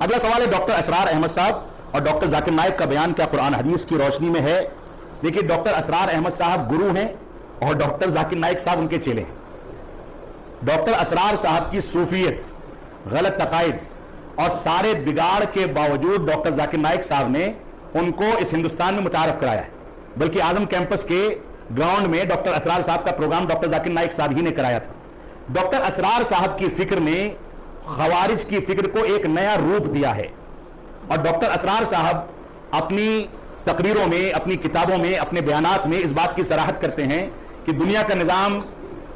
اگلا سوال ہے ڈاکٹر اسرار احمد صاحب اور ڈاکٹر ذاکر نائک کا بیان کیا قرآن حدیث کی روشنی میں ہے؟ دیکھیے ڈاکٹر اسرار احمد صاحب گرو ہیں اور ڈاکٹر ذاکر نائک صاحب ان کے چیلے ہیں۔ ڈاکٹر اسرار صاحب کی صوفیت، غلط عقائد اور سارے بگاڑ کے باوجود ڈاکٹر ذاکر نائک صاحب نے ان کو اس ہندوستان میں متعارف کرایا ہے، بلکہ اعظم کیمپس کے گراؤنڈ میں ڈاکٹر اسرار صاحب کا پروگرام ڈاکٹر ذاکر نائک صاحب ہی نے کرایا تھا۔ ڈاکٹر اسرار صاحب کی فکر نے خوارج کی فکر کو ایک نیا روپ دیا ہے، اور ڈاکٹر اسرار صاحب اپنی تقریروں میں، اپنی کتابوں میں، اپنے بیانات میں اس بات کی صراحت کرتے ہیں کہ دنیا کا نظام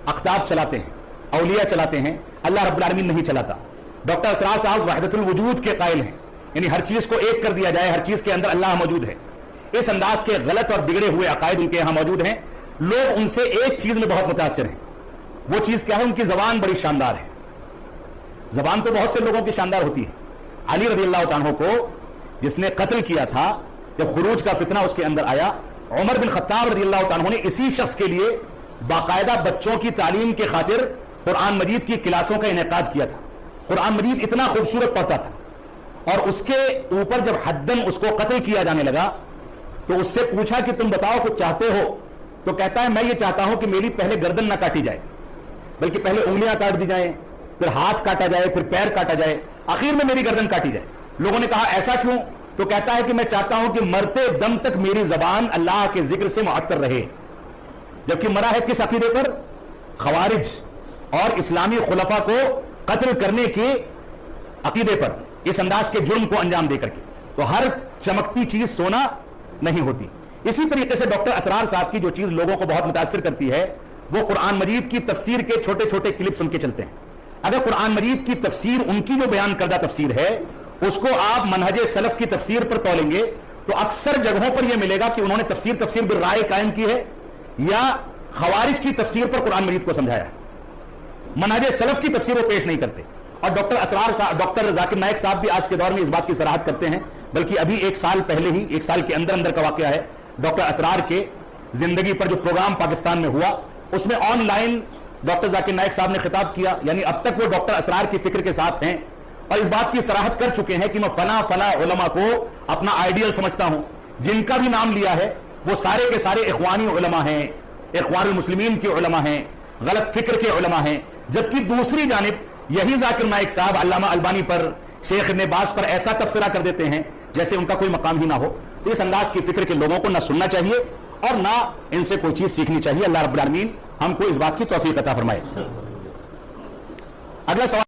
اقطاب چلاتے ہیں، اولیاء چلاتے ہیں، اللہ رب العالمین نہیں چلاتا۔ ڈاکٹر اسرار صاحب وحدت الوجود کے قائل ہیں، یعنی ہر چیز کو ایک کر دیا جائے، ہر چیز کے اندر اللہ موجود ہے۔ اس انداز کے غلط اور بگڑے ہوئے عقائد ان کے یہاں موجود ہیں۔ لوگ ان سے ایک چیز میں بہت متاثر ہیں، وہ چیز کیا ہے؟ ان کی زبان بڑی شاندار ہے۔ زبان تو بہت سے لوگوں کی شاندار ہوتی ہے۔ علی رضی اللہ عنہ کو جس نے قتل کیا تھا، جب خروج کا فتنہ اس کے اندر آیا، عمر بن خطاب رضی اللہ عنہ نے اسی شخص کے لیے باقاعدہ بچوں کی تعلیم کے خاطر قرآن مجید کی کلاسوں کا انعقاد کیا تھا۔ قرآن مجید اتنا خوبصورت پڑھتا تھا، اور اس کے اوپر جب حدن اس کو قتل کیا جانے لگا تو اس سے پوچھا کہ تم بتاؤ کچھ چاہتے ہو؟ تو کہتا ہے میں یہ چاہتا ہوں کہ میری پہلے گردن نہ کاٹی جائے، بلکہ پہلے انگلیاں کاٹ دی جائیں، پھر ہاتھ کاٹا جائے، پھر پیر کاٹا جائے، آخر میں میری گردن کاٹی جائے۔ لوگوں نے کہا ایسا کیوں؟ تو کہتا ہے کہ میں چاہتا ہوں کہ مرتے دم تک میری زبان اللہ کے ذکر سے معطر رہے۔ جبکہ مرا ہے کس عقیدے پر؟ خوارج اور اسلامی خلفاء کو قتل کرنے کے عقیدے پر، اس انداز کے جرم کو انجام دے کر کے۔ تو ہر چمکتی چیز سونا نہیں ہوتی۔ اسی طریقے سے ڈاکٹر اسرار صاحب کی جو چیز لوگوں کو بہت متاثر کرتی ہے، وہ قرآن مجید کی تفسیر کے چھوٹے چھوٹے کلپس ان کے چلتے ہیں۔ اگر قرآن مجید کی تفسیر، ان کی جو بیان کردہ تفسیر ہے، اس کو آپ منہج سلف کی تفسیر پر تولیں گے تو اکثر جگہوں پر یہ ملے گا کہ انہوں نے تفسیر بالرائے قائم کی ہے، یا خوارج کی تفسیر پر قرآن مجید کو سمجھایا ہے۔ منہج سلف کی تفسیر وہ پیش نہیں کرتے۔ اور ڈاکٹر اسرار صاحب، ڈاکٹر ذاکر نائک صاحب بھی آج کے دور میں اس بات کی صراحت کرتے ہیں، بلکہ ابھی ایک سال پہلے ہی، ایک سال کے اندر کا واقعہ ہے، ڈاکٹر اسرار کے زندگی پر جو پروگرام پاکستان میں ہوا، اس میں on line doctor Zakir Naik صاحب نے خطاب کیا، یعنی اب تک وہ ڈاکٹر اسرار کی فکر کے ساتھ ہیں، اور اس بات کی صراحت کر چکے ہیں کہ میں فلاں علماء کو اپنا آئیڈیل سمجھتا ہوں۔ جن کا بھی نام لیا ہے وہ سارے کے سارے اخوانی علماء ہیں، اخوان المسلمین کے علماء ہیں، غلط فکر کے علماء ہیں۔ جبکہ دوسری جانب یہی ذاکر نائک صاحب علامہ البانی پر، شیخ ابن باز پر ایسا تبصرہ کر دیتے ہیں جیسے ان کا کوئی مقام ہی نہ ہو۔ تو اس انداز کی فکر کے لوگوں کو نہ سننا چاہیے اور نہ ان سے کوئی چیز سیکھنی چاہیے۔ اللہ رب العالمین ہم کو اس بات کی توفیق عطا فرمائے۔ اگلا سوال